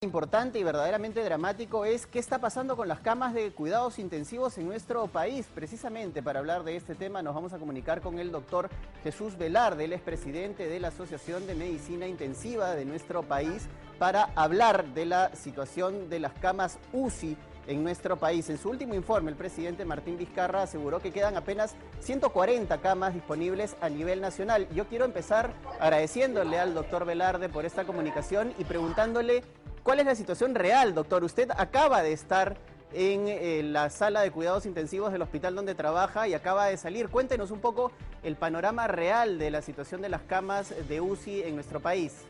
Importante y verdaderamente dramático es qué está pasando con las camas de cuidados intensivos en nuestro país. Precisamente para hablar de este tema nos vamos a comunicar con el doctor Jesús Velarde, él es presidente de la Asociación de Medicina Intensiva de nuestro país, para hablar de la situación de las camas UCI en nuestro país. En su último informe, el presidente Martín Vizcarra aseguró que quedan apenas 140 camas disponibles a nivel nacional. Yo quiero empezar agradeciéndole al doctor Velarde por esta comunicación y preguntándole cuál es la situación real, doctor. Usted acaba de estar en la sala de cuidados intensivos del hospital donde trabaja y acaba de salir. Cuéntenos un poco el panorama real de la situación de las camas de UCI en nuestro país.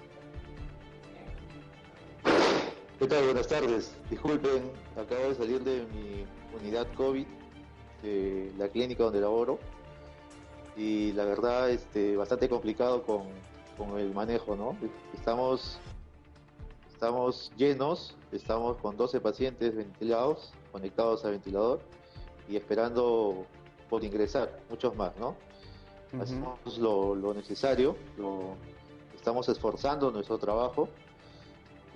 ¿Qué tal? Buenas tardes. Disculpen, acabo de salir de mi unidad COVID, de la clínica donde laboro, y la verdad, bastante complicado con el manejo, ¿no? Estamos llenos, estamos con 12 pacientes ventilados, conectados al ventilador, y esperando por ingresar, muchos más, ¿no? Hacemos lo necesario, estamos esforzando nuestro trabajo,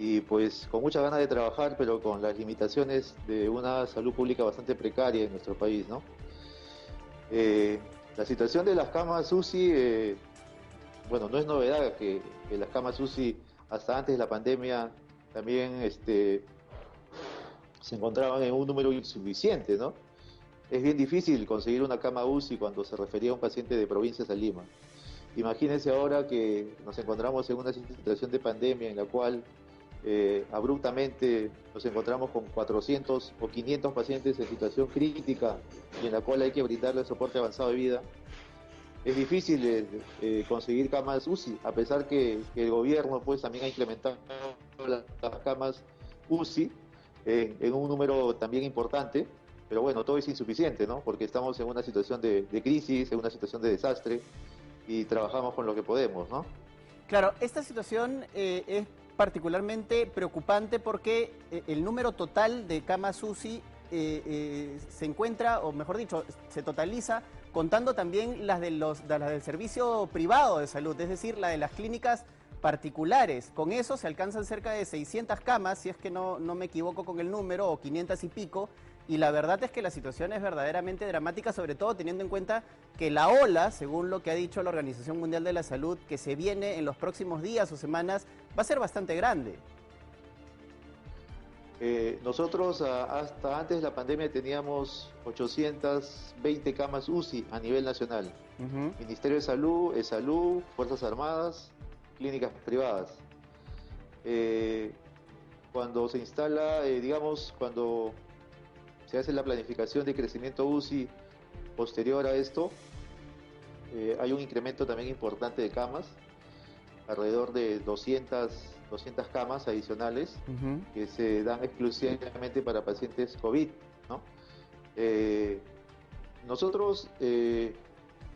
y pues con muchas ganas de trabajar, pero con las limitaciones de una salud pública bastante precaria en nuestro país, ¿no? La situación de las camas UCI, bueno, no es novedad que las camas UCI hasta antes de la pandemia también se encontraban en un número insuficiente, ¿no? Es bien difícil conseguir una cama UCI cuando se refería a un paciente de provincias a Lima. Imagínense ahora que nos encontramos en una situación de pandemia en la cual abruptamente nos encontramos con 400 o 500 pacientes en situación crítica y en la cual hay que brindarle soporte avanzado de vida. Es difícil conseguir camas UCI, a pesar que el gobierno pues también ha incrementado las camas UCI en un número también importante, pero bueno, todo es insuficiente, ¿no? Porque estamos en una situación de crisis, en una situación de desastre, y trabajamos con lo que podemos, ¿no? Claro, esta situación es particularmente preocupante porque el número total de camas UCI se encuentra, o mejor dicho, se totaliza contando también las las del servicio privado de salud, es decir, la de las clínicas particulares. Con eso se alcanzan cerca de 600 camas, si es que no me equivoco con el número, o 500 y pico, y la verdad es que la situación es verdaderamente dramática, sobre todo teniendo en cuenta que la ola, según lo que ha dicho la Organización Mundial de la Salud, que se viene en los próximos días o semanas, va a ser bastante grande. Nosotros hasta antes de la pandemia teníamos 820 camas UCI a nivel nacional. Ministerio de Salud, ESalud, Fuerzas Armadas, clínicas privadas. Cuando se instala, cuando se hace la planificación de crecimiento UCI posterior a esto, hay un incremento también importante de camas, alrededor de 200 camas adicionales que se dan exclusivamente para pacientes COVID, ¿no? Nosotros se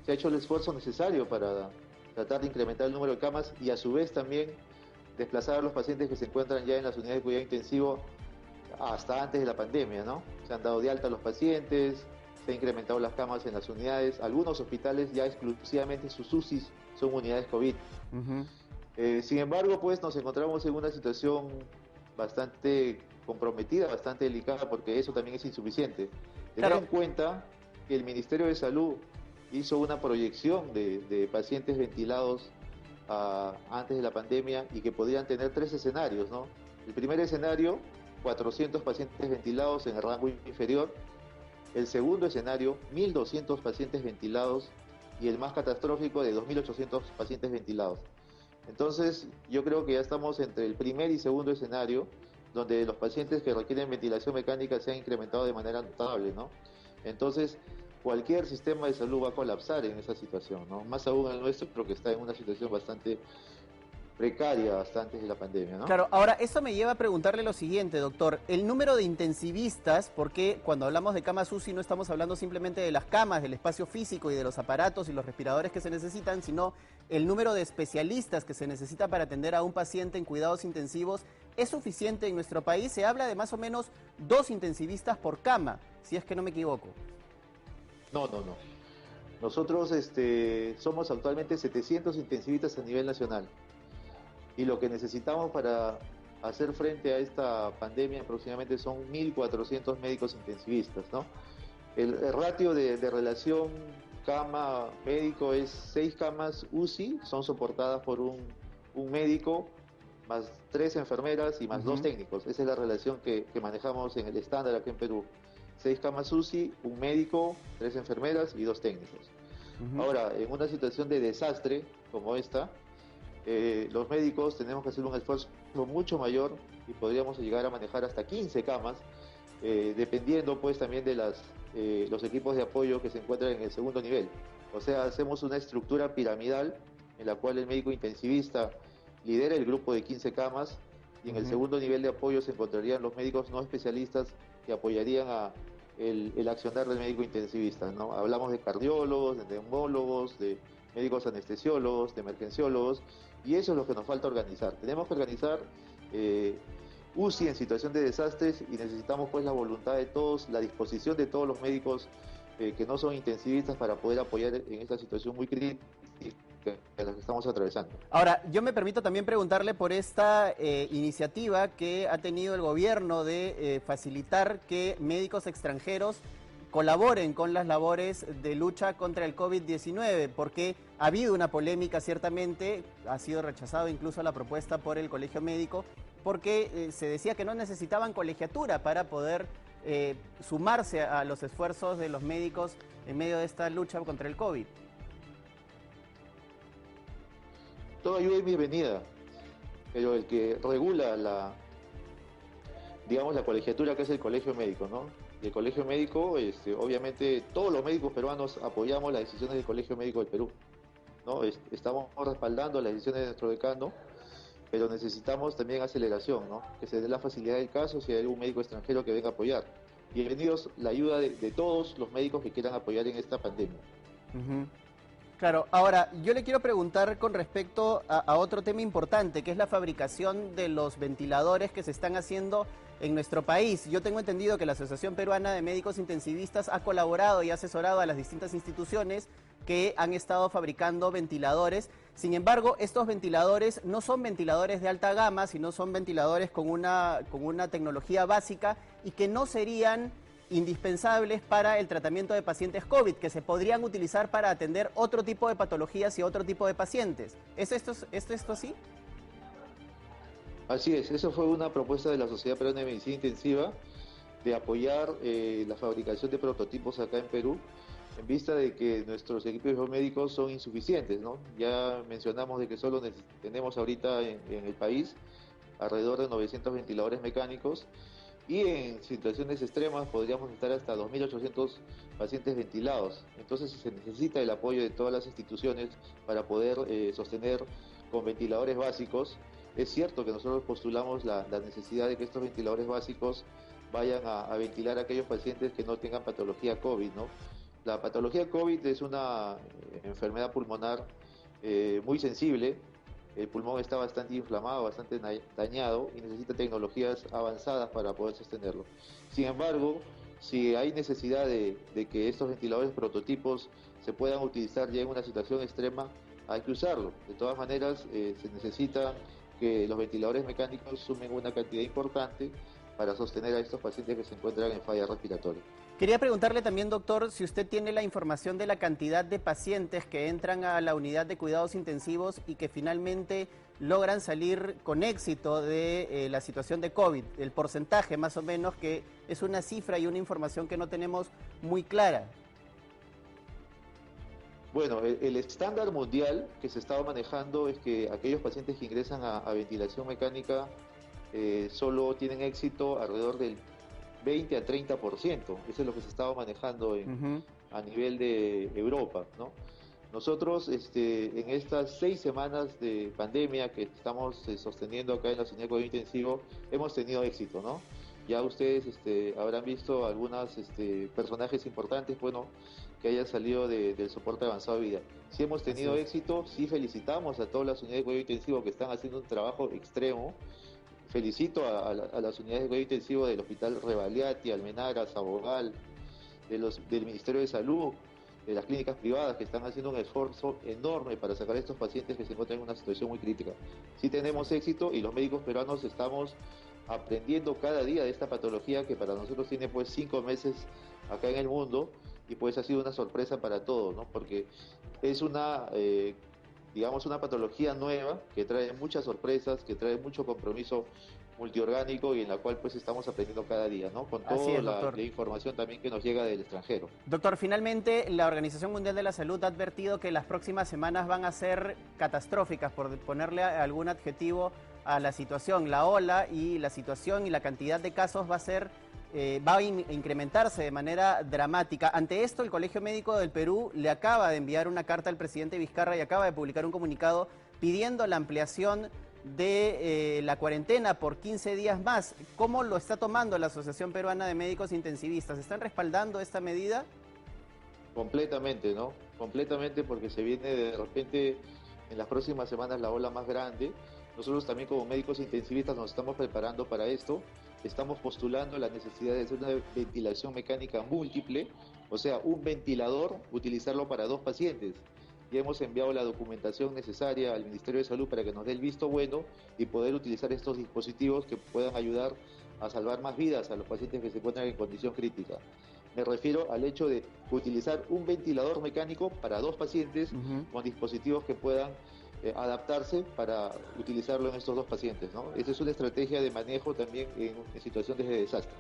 ha hecho el esfuerzo necesario para tratar de incrementar el número de camas y a su vez también desplazar a los pacientes que se encuentran ya en las unidades de cuidado intensivo hasta antes de la pandemia, ¿no? Se han dado de alta a los pacientes, se han incrementado las camas en las unidades, algunos hospitales ya exclusivamente sus UCIs son unidades COVID. Sin embargo, pues nos encontramos en una situación bastante comprometida, bastante delicada, porque eso también es insuficiente. Tener en cuenta que el Ministerio de Salud hizo una proyección de pacientes ventilados antes de la pandemia y que podrían tener 3 escenarios, ¿no? El primer escenario, 400 pacientes ventilados en el rango inferior. El segundo escenario, 1.200 pacientes ventilados, y el más catastrófico de 2.800 pacientes ventilados. Entonces, yo creo que ya estamos entre el primer y segundo escenario, donde los pacientes que requieren ventilación mecánica se han incrementado de manera notable, ¿no? Entonces, cualquier sistema de salud va a colapsar en esa situación, ¿no? Más aún el nuestro, creo que está en una situación bastante precaria hasta antes de la pandemia, ¿no? Claro, ahora, eso me lleva a preguntarle lo siguiente, doctor. El número de intensivistas, porque cuando hablamos de camas UCI no estamos hablando simplemente de las camas, del espacio físico y de los aparatos y los respiradores que se necesitan, sino el número de especialistas que se necesita para atender a un paciente en cuidados intensivos, ¿es suficiente en nuestro país? Se habla de más o menos 2 intensivistas por cama, si es que no me equivoco. No. Nosotros somos actualmente 700 intensivistas a nivel nacional. Y lo que necesitamos para hacer frente a esta pandemia aproximadamente son 1.400 médicos intensivistas, ¿no? El ratio de relación cama-médico es 6 camas UCI, son soportadas por un médico, más 3 enfermeras y más 2 técnicos. Esa es la relación que manejamos en el estándar aquí en Perú. 6 camas UCI, un médico, 3 enfermeras y 2 técnicos. Ahora, en una situación de desastre como esta, los médicos tenemos que hacer un esfuerzo mucho mayor y podríamos llegar a manejar hasta 15 camas, dependiendo pues también de los equipos de apoyo que se encuentran en el segundo nivel. O sea, hacemos una estructura piramidal en la cual el médico intensivista lidera el grupo de 15 camas y en el segundo nivel de apoyo se encontrarían los médicos no especialistas que apoyarían el accionar del médico intensivista, ¿no? Hablamos de cardiólogos, de neumólogos, de médicos anestesiólogos, de emergenciólogos, y eso es lo que nos falta organizar. Tenemos que organizar UCI en situación de desastres y necesitamos pues la voluntad de todos, la disposición de todos los médicos que no son intensivistas para poder apoyar en esta situación muy crítica en la que estamos atravesando. Ahora, yo me permito también preguntarle por esta iniciativa que ha tenido el gobierno de facilitar que médicos extranjeros colaboren con las labores de lucha contra el COVID-19, porque ha habido una polémica ciertamente, ha sido rechazado incluso la propuesta por el Colegio Médico, porque se decía que no necesitaban colegiatura para poder sumarse a los esfuerzos de los médicos en medio de esta lucha contra el COVID. Toda ayuda es bienvenida, pero el que regula digamos, la colegiatura que es el Colegio Médico, ¿no? Y el Colegio Médico, obviamente, todos los médicos peruanos apoyamos las decisiones del Colegio Médico del Perú, ¿no? Estamos respaldando las decisiones de nuestro decano, pero necesitamos también aceleración, ¿no? Que se dé la facilidad del caso si hay algún médico extranjero que venga a apoyar. Bienvenidos la ayuda de todos los médicos que quieran apoyar en esta pandemia. Claro, ahora yo le quiero preguntar con respecto a otro tema importante, que es la fabricación de los ventiladores que se están haciendo en nuestro país. Yo tengo entendido que la Asociación Peruana de Médicos Intensivistas ha colaborado y ha asesorado a las distintas instituciones que han estado fabricando ventiladores. Sin embargo, estos ventiladores no son ventiladores de alta gama, sino son ventiladores con una tecnología básica y que no serían indispensables para el tratamiento de pacientes COVID, que se podrían utilizar para atender otro tipo de patologías y otro tipo de pacientes. ¿Es esto así? Así es, eso fue una propuesta de la Sociedad Peruana de Medicina Intensiva de apoyar la fabricación de prototipos acá en Perú, en vista de que nuestros equipos médicos son insuficientes, ¿no? Ya mencionamos de que solo tenemos ahorita en el país alrededor de 900 ventiladores mecánicos, y en situaciones extremas podríamos estar hasta 2.800 pacientes ventilados. Entonces se necesita el apoyo de todas las instituciones para poder sostener con ventiladores básicos. Es cierto que nosotros postulamos la necesidad de que estos ventiladores básicos vayan a ventilar a aquellos pacientes que no tengan patología COVID, ¿no? La patología COVID es una enfermedad pulmonar muy sensible. El pulmón está bastante inflamado, bastante dañado y necesita tecnologías avanzadas para poder sostenerlo. Sin embargo, si hay necesidad de que estos ventiladores prototipos se puedan utilizar ya en una situación extrema, hay que usarlo. De todas maneras, se necesita que los ventiladores mecánicos sumen una cantidad importante para sostener a estos pacientes que se encuentran en falla respiratoria. Quería preguntarle también, doctor, si usted tiene la información de la cantidad de pacientes que entran a la unidad de cuidados intensivos y que finalmente logran salir con éxito de la situación de COVID, el porcentaje más o menos, que es una cifra y una información que no tenemos muy clara. Bueno, el estándar mundial que se estaba manejando es que aquellos pacientes que ingresan a ventilación mecánica solo tienen éxito alrededor del 20 a 30%. Eso es lo que se estaba manejando a nivel de Europa, ¿no? Nosotros en estas 6 semanas de pandemia que estamos sosteniendo acá en la unidad de cuidado intensivo, hemos tenido éxito, ¿no? Ya ustedes habrán visto algunos personajes importantes, bueno, que hayan salido del soporte avanzado de vida. Si hemos tenido éxito, sí felicitamos a todas las unidades de cuidado intensivo que están haciendo un trabajo extremo. Felicito a las unidades de cuidado intensivo del Hospital Rebagliati, Almenara, Sabogal, del Ministerio de Salud, de las clínicas privadas que están haciendo un esfuerzo enorme para sacar a estos pacientes que se encuentran en una situación muy crítica. Sí tenemos éxito y los médicos peruanos estamos aprendiendo cada día de esta patología que para nosotros tiene pues 5 meses acá en el mundo y pues ha sido una sorpresa para todos, ¿no? Porque es una, digamos, una patología nueva que trae muchas sorpresas, que trae mucho compromiso multiorgánico y en la cual pues estamos aprendiendo cada día, ¿no? Con toda la información también que nos llega del extranjero. Doctor, finalmente la Organización Mundial de la Salud ha advertido que las próximas semanas van a ser catastróficas, por ponerle algún adjetivo a la situación. La ola y la situación y la cantidad de casos va a incrementarse de manera dramática. Ante esto, el Colegio Médico del Perú le acaba de enviar una carta al presidente Vizcarra y acaba de publicar un comunicado pidiendo la ampliación de la cuarentena por 15 días más. ¿Cómo lo está tomando la Asociación Peruana de Médicos Intensivistas? ¿Están respaldando esta medida? Completamente, ¿no? Completamente, porque se viene de repente en las próximas semanas la ola más grande. Nosotros también como médicos intensivistas nos estamos preparando para esto. Estamos postulando la necesidad de hacer una ventilación mecánica múltiple, o sea, un ventilador, utilizarlo para 2 pacientes. Ya hemos enviado la documentación necesaria al Ministerio de Salud para que nos dé el visto bueno y poder utilizar estos dispositivos que puedan ayudar a salvar más vidas a los pacientes que se encuentran en condición crítica. Me refiero al hecho de utilizar un ventilador mecánico para 2 pacientes con dispositivos que puedan adaptarse para utilizarlo en estos 2 pacientes, ¿no? Esa es una estrategia de manejo también en situaciones de desastre.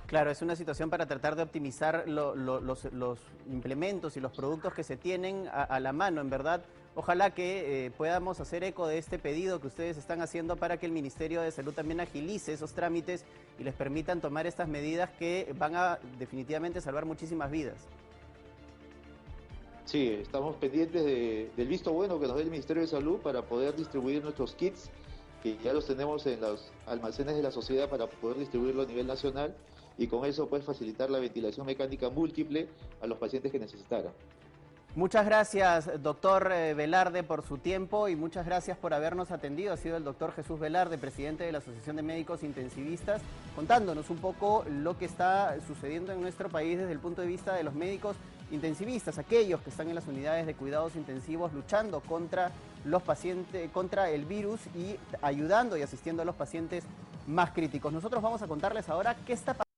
Claro, es una situación para tratar de optimizar los implementos y los productos que se tienen a la mano, en verdad. Ojalá que podamos hacer eco de este pedido que ustedes están haciendo para que el Ministerio de Salud también agilice esos trámites y les permitan tomar estas medidas que van a definitivamente salvar muchísimas vidas. Sí, estamos pendientes del visto bueno que nos dé el Ministerio de Salud para poder distribuir nuestros kits, que ya los tenemos en los almacenes de la sociedad para poder distribuirlo a nivel nacional y con eso pues facilitar la ventilación mecánica múltiple a los pacientes que necesitaran. Muchas gracias, doctor Velarde, por su tiempo y muchas gracias por habernos atendido. Ha sido el doctor Jesús Velarde, presidente de la Asociación de Médicos Intensivistas, contándonos un poco lo que está sucediendo en nuestro país desde el punto de vista de los médicos intensivistas, aquellos que están en las unidades de cuidados intensivos luchando contra los pacientes, contra el virus y ayudando y asistiendo a los pacientes más críticos. Nosotros vamos a contarles ahora qué está pasando.